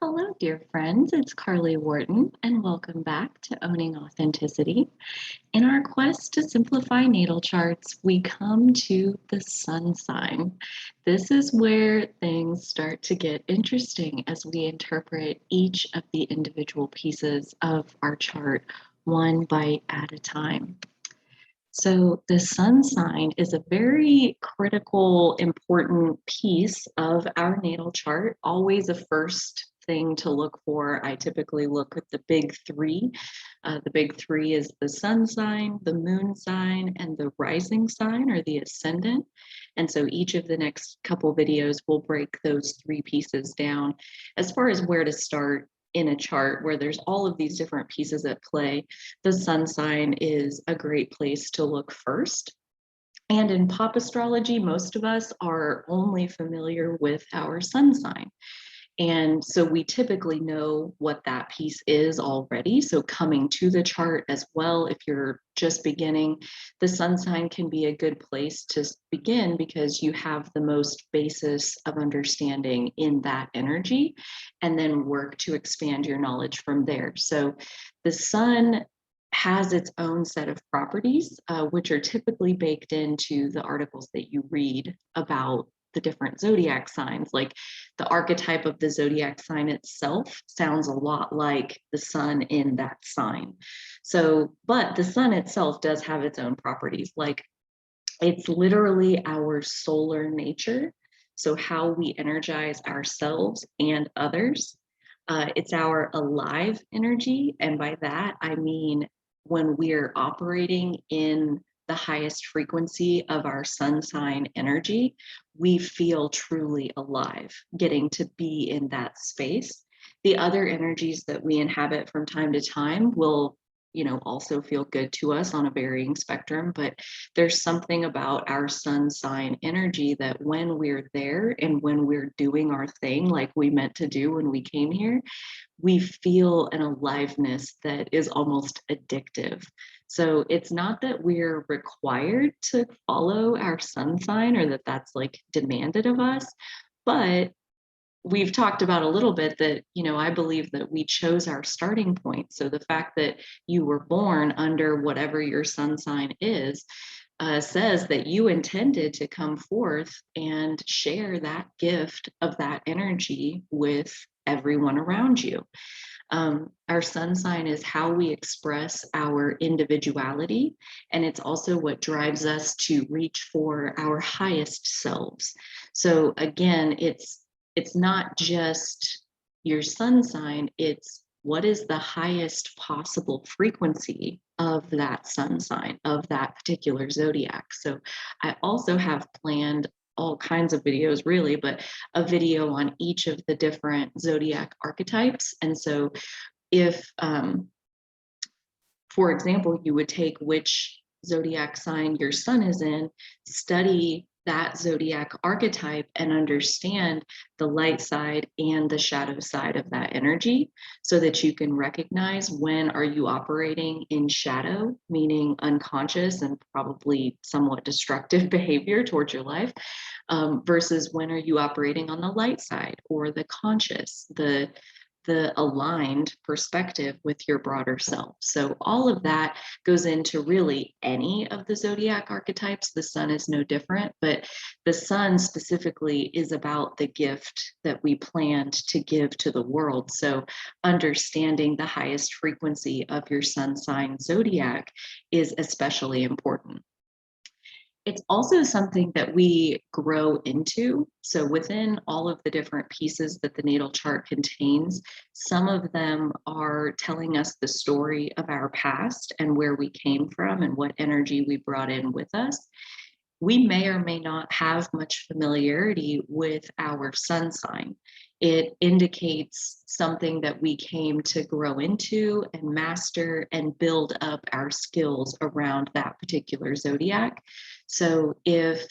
Hello, dear friends. It's Carly Whorton, and welcome back to Owning Authenticity. In our quest to simplify natal charts, we come to the sun sign. This is where things start to get interesting as we interpret each of the individual pieces of our chart one bite at a time. So, the sun sign is a very critical, important piece of our natal chart, always a first thing to look for. I typically look at the big three. The big three is the sun sign, the moon sign, and the rising sign or the ascendant. And so each of the next couple videos will break those three pieces down as far as where to start in a chart where there's all of these different pieces at play. The sun sign is a great place to look first. And in pop astrology, most of us are only familiar with our sun sign. And so we typically know what that piece is already. So coming to the chart as well, if you're just beginning, the sun sign can be a good place to begin because you have the most basis of understanding in that energy and then work to expand your knowledge from there. So the sun has its own set of properties, which are typically baked into the articles that you read about the different zodiac signs. Like the archetype of the zodiac sign itself sounds a lot like the sun in that sign. So, but the sun itself does have its own properties. Like it's literally our solar nature. So, how we energize ourselves and others. It's our alive energy. And by that, I mean when we're operating in the highest frequency of our sun sign energy, we feel truly alive, getting to be in that space. The other energies that we inhabit from time to time will also feel good to us on a varying spectrum, but there's something about our sun sign energy that when we're there and when we're doing our thing like we meant to do when we came here, we feel an aliveness that is almost addictive. So it's not that we're required to follow our sun sign or that that's like demanded of us, but we've talked about a little bit that, I believe that we chose our starting point. So the fact that you were born under whatever your sun sign is, says that you intended to come forth and share that gift of that energy with everyone around you. Our sun sign is how we express our individuality, and it's also what drives us to reach for our highest selves. So again, it's not just your sun sign, it's what is the highest possible frequency of that sun sign, of that particular zodiac. So I also have planned all kinds of videos really, but a video on each of the different zodiac archetypes. And so if, for example, you would take which zodiac sign your sun is in, study that zodiac archetype and understand the light side and the shadow side of that energy so that you can recognize when are you operating in shadow, meaning unconscious and probably somewhat destructive behavior towards your life, versus when are you operating on the light side or the conscious, the aligned perspective with your broader self. So all of that goes into really any of the zodiac archetypes. The sun is no different, but the sun specifically is about the gift that we planned to give to the world. So understanding the highest frequency of your sun sign zodiac is especially important. It's also something that we grow into. So within all of the different pieces that the natal chart contains, some of them are telling us the story of our past and where we came from and what energy we brought in with us. We may or may not have much familiarity with our sun sign. It indicates something that we came to grow into and master and build up our skills around that particular zodiac. So if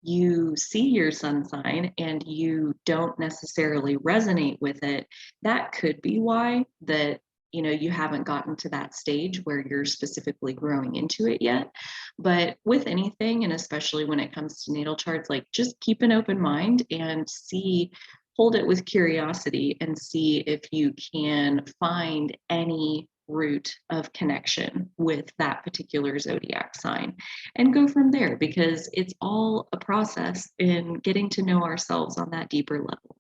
you see your sun sign and you don't necessarily resonate with it, that could be why that you haven't gotten to that stage where you're specifically growing into it yet. But with anything, and especially when it comes to natal charts, like just keep an open mind and see hold it with curiosity and see if you can find any root of connection with that particular zodiac sign and go from there, because it's all a process in getting to know ourselves on that deeper level.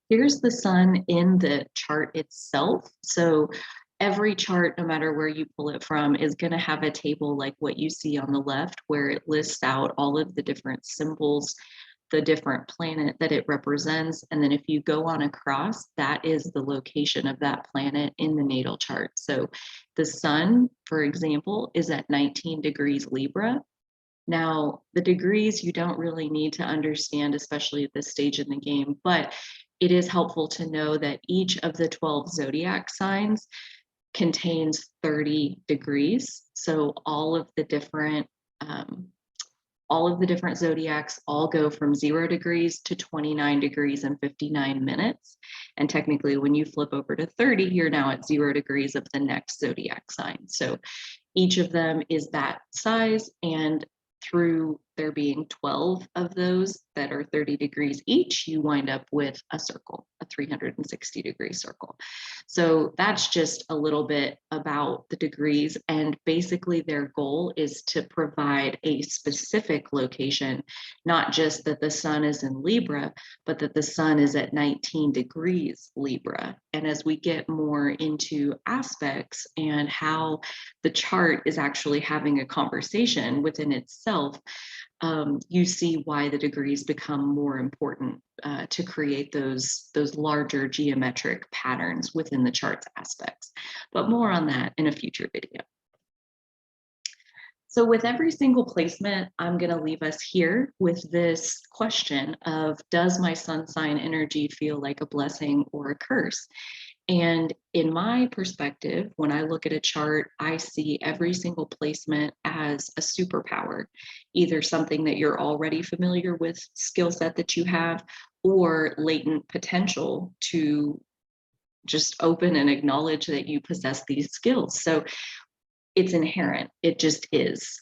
Here's the sun in the chart itself. So every chart, no matter where you pull it from, is going to have a table like what you see on the left, where it lists out all of the different symbols, the different planet that it represents. And then if you go on across, that is the location of that planet in the natal chart. So the sun, for example, is at 19 degrees Libra. Now, the degrees you don't really need to understand, especially at this stage in the game, but it is helpful to know that each of the 12 zodiac signs contains 30 degrees. So all of the different zodiacs all go from 0 degrees to 29 degrees and 59 minutes. And technically, when you flip over to 30, you're now at 0 degrees of the next zodiac sign. So each of them is that size, and through there being 12 of those that are 30 degrees each, you wind up with a circle, a 360-degree circle. So that's just a little bit about the degrees, and basically their goal is to provide a specific location, not just that the sun is in Libra, but that the sun is at 19 degrees Libra. And as we get more into aspects and how the chart is actually having a conversation within itself, you see why the degrees become more important to create those larger geometric patterns within the chart's aspects. But more on that in a future video. So with every single placement, I'm going to leave us here with this question of, does my sun sign energy feel like a blessing or a curse? And in my perspective, when I look at a chart, I see every single placement as a superpower, either something that you're already familiar with, skill set that you have, or latent potential to just open and acknowledge that you possess these skills. So it's inherent. It just is.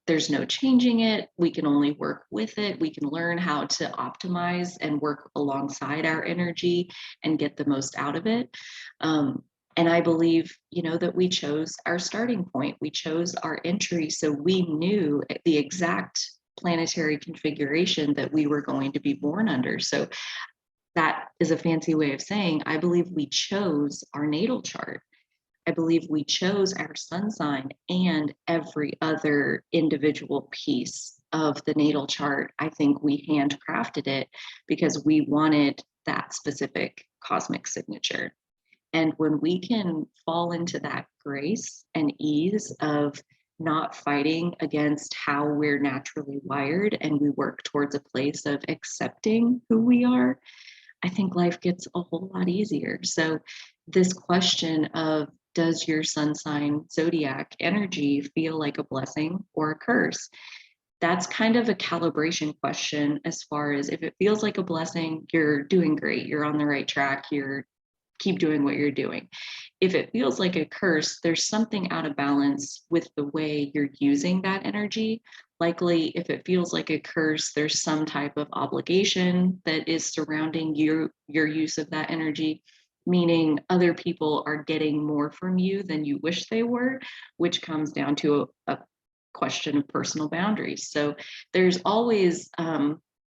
There's no changing it. We can only work with it. We can learn how to optimize and work alongside our energy and get the most out of it. And I believe, that we chose our starting point. We chose our entry, so we knew the exact planetary configuration that we were going to be born under. So that is a fancy way of saying, I believe we chose our natal chart. I believe we chose our sun sign and every other individual piece of the natal chart. I think we handcrafted it because we wanted that specific cosmic signature. And when we can fall into that grace and ease of not fighting against how we're naturally wired, and we work towards a place of accepting who we are, I think life gets a whole lot easier. So this question of, does your sun sign zodiac energy feel like a blessing or a curse? That's kind of a calibration question, as far as if it feels like a blessing, you're doing great, you're on the right track, keep doing what you're doing. If it feels like a curse, there's something out of balance with the way you're using that energy. Likely, if it feels like a curse, there's some type of obligation that is surrounding your use of that energy, meaning other people are getting more from you than you wish they were, which comes down to a question of personal boundaries. So there's always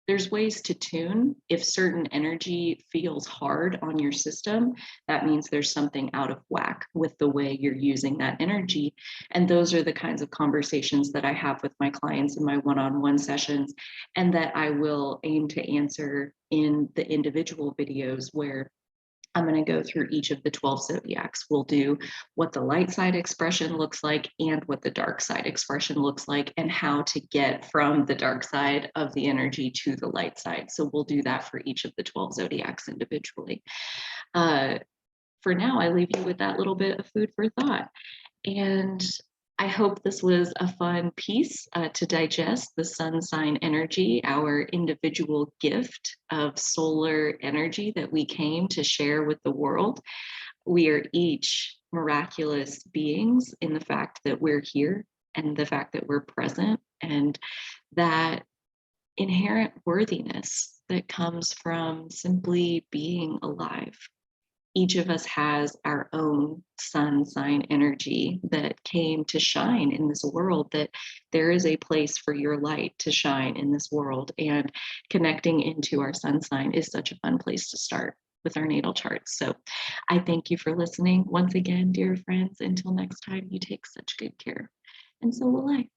there's ways to tune. If certain energy feels hard on your system, that means there's something out of whack with the way you're using that energy. And those are the kinds of conversations that I have with my clients in my one-on-one sessions, and that I will aim to answer in the individual videos, where I'm going to go through each of the 12 zodiacs. We'll do what the light side expression looks like and what the dark side expression looks like, and how to get from the dark side of the energy to the light side. So we'll do that for each of the 12 zodiacs individually. For now, I leave you with that little bit of food for thought. And I hope this was a fun piece to digest the sun sign energy, our individual gift of solar energy that we came to share with the world. We are each miraculous beings in the fact that we're here and the fact that we're present, and that inherent worthiness that comes from simply being alive. Each of us has our own sun sign energy that came to shine in this world, that there is a place for your light to shine in this world. And connecting into our sun sign is such a fun place to start with our natal charts. So I thank you for listening once again, dear friends. Until next time, you take such good care. And so will I.